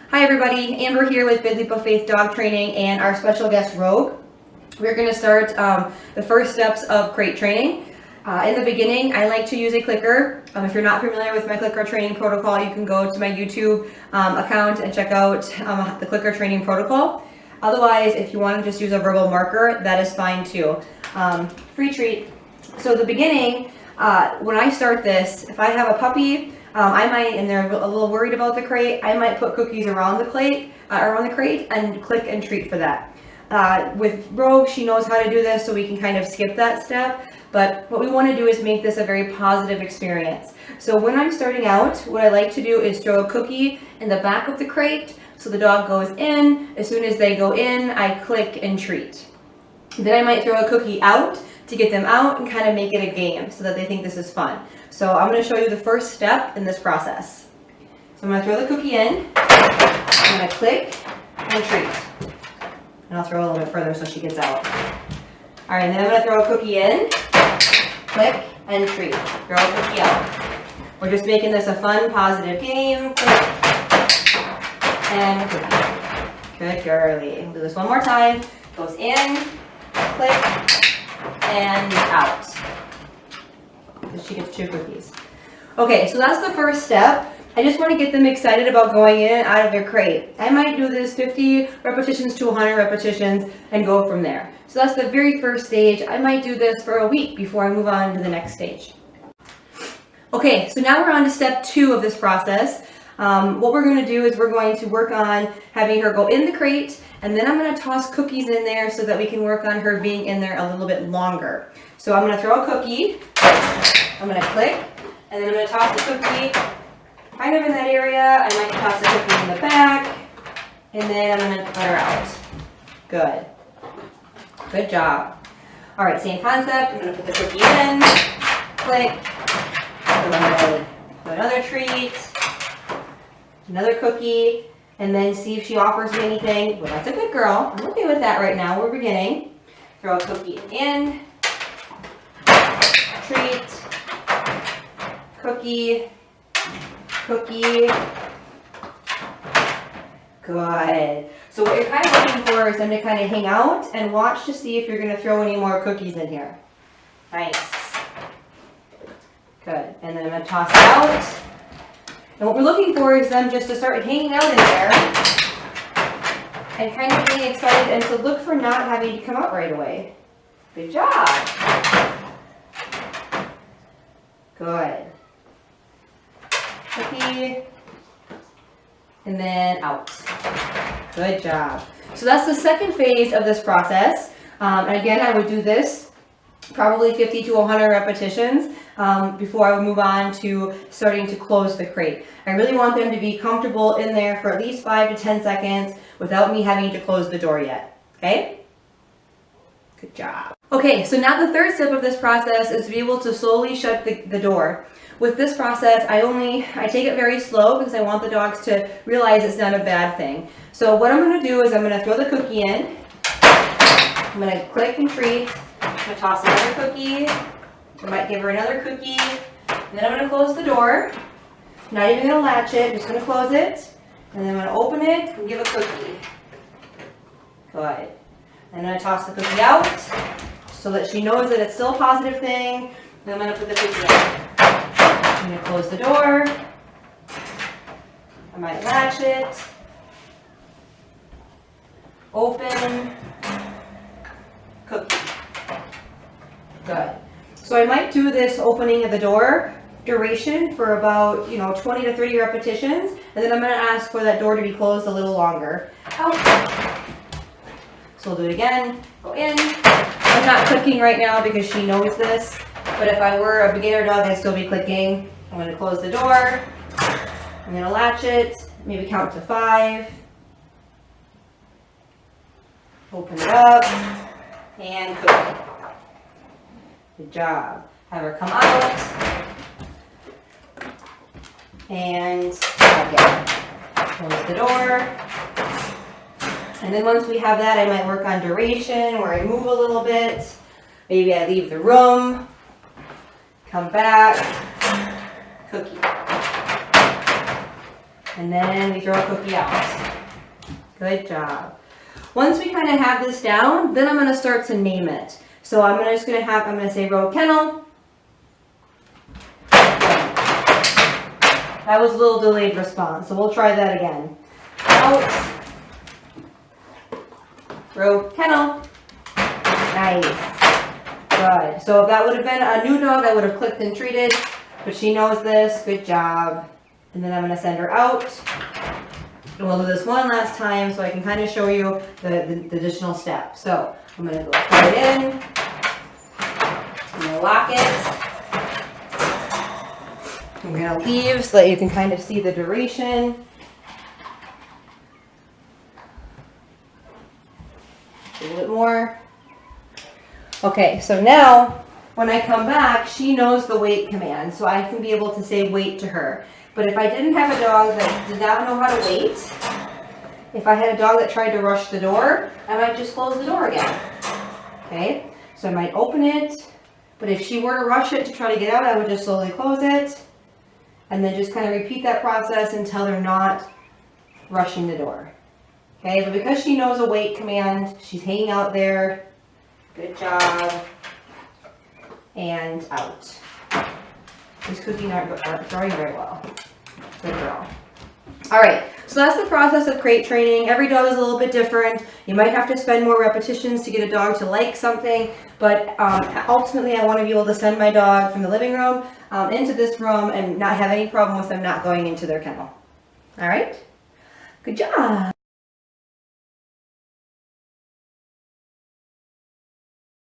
Hi everybody, Amber here with Big Leap of Faith Dog Training and our special guest Rogue. We're going to start the first steps of crate training. In the beginning, I like to use a clicker. If you're not familiar with my clicker training protocol, you can go to my YouTube account and check out the clicker training protocol. Otherwise, if you want to just use a verbal marker, that is fine too. Free treat. So the beginning, when I start this, if I have a puppy, I might, and they're a little worried about the crate, I might put cookies around the crate and click and treat for that. With Rogue, she knows how to do this, so we can kind of skip that step. But what we want to do is make this a very positive experience. So when I'm starting out, what I like to do is throw a cookie in the back of the crate, so the dog goes in. As soon as they go in, I click and treat. Then I might throw a cookie out to get them out and kind of make it a game so that they think this is fun. So I'm going to show you the first step in this process. So I'm going to throw the cookie in, I'm going to click and treat. And I'll throw a little bit further so she gets out. Alright, and then I'm going to throw a cookie in, click and treat. Throw a cookie out. We're just making this a fun, positive game. Click and cookie. Good girly. We'll do this one more time. Goes in, click, and out. She gets 2 cookies. Okay, so that's the first step. I just want to get them excited about going in and out of their crate. I might do this 50 repetitions to 100 repetitions and go from there. So that's the very first stage. I might do this for a week before I move on to the next stage. Okay, so now we're on to step 2 of this process. What we're going to do is we're going to work on having her go in the crate, and then I'm going to toss cookies in there so that we can work on her being in there a little bit longer. So I'm going to throw a cookie, I'm going to click, and then I'm going to toss the cookie kind of in that area. I might toss the cookie in the back, and then I'm going to let her out. Good. Good job. All right, same concept. I'm going to put the cookie in, click, I'm going to put another treat, another cookie, and then see if she offers me anything. Well, that's a good girl. I'm okay with that right now. We're beginning. Throw a cookie in, treat, cookie, cookie. Good. So what you're kind of looking for is them to kind of hang out and watch to see if you're going to throw any more cookies in here. Nice. Good. And then I'm going to toss it out. And what we're looking for is them just to start hanging out in there and kind of getting excited and to look for not having to come out right away. Good job. Good. Cookie. And then out. Good job. So that's the second phase of this process. And again, I would do this probably 50 to 100 repetitions before I would move on to starting to close the crate. I really want them to be comfortable in there for at least 5 to 10 seconds without me having to close the door yet. Okay? Good job. Okay, so now the third step of this process is to be able to slowly shut the door. With this process, I take it very slow because I want the dogs to realize it's not a bad thing. So what I'm going to do is I'm going to throw the cookie in. I'm going to click and treat. I'm going to toss another cookie. I might give her another cookie. And then I'm going to close the door. I'm not even going to latch it. I'm just going to close it. And then I'm going to open it and give a cookie. Good. And I'm going to toss the cookie out so that she knows that it's still a positive thing. And I'm going to put the cookie in. I'm going to close the door. I might latch it. Open. Cookie. Good. So I might do this opening of the door duration for about 20 to 30 repetitions, and then I'm going to ask for that door to be closed a little longer. Out. So we'll do it again. Go in. I'm not clicking right now because she knows this, but if I were a beginner dog, I'd still be clicking. I'm going to close the door. I'm going to latch it, maybe count to 5. Open it up, and cook. Good job. Have her come out, and again. Close the door. And then once we have that, I might work on duration, where I move a little bit. Maybe I leave the room, come back, cookie. And then we throw a cookie out. Good job. Once we kind of have this down, then I'm going to start to name it. So I'm going to say Rogue Kennel. That was a little delayed response, so we'll try that again. Out. Rogue Kennel. Nice. Good. So if that would have been a new dog, I would have clicked and treated, but she knows this. Good job. And then I'm going to send her out. And we'll do this one last time so I can kind of show you the additional steps. So I'm going to go put it in. I'm going to lock it. I'm going to leave so that you can kind of see the duration. A little bit more. Okay, so now when I come back, she knows the wait command, so I can be able to say wait to her. But if I didn't have a dog that did not know how to wait, if I had a dog that tried to rush the door, I might just close the door again. Okay, so I might open it, but if she were to rush it to try to get out, I would just slowly close it, and then just kind of repeat that process until they're not rushing the door. Okay, but because she knows a wait command, she's hanging out there. Good job. And out. These cookies aren't growing very well. Good girl. All right, so that's the process of crate training. Every dog is a little bit different. You might have to spend more repetitions to get a dog to like something, but ultimately I want to be able to send my dog from the living room into this room and not have any problem with them not going into their kennel. All right? Good job.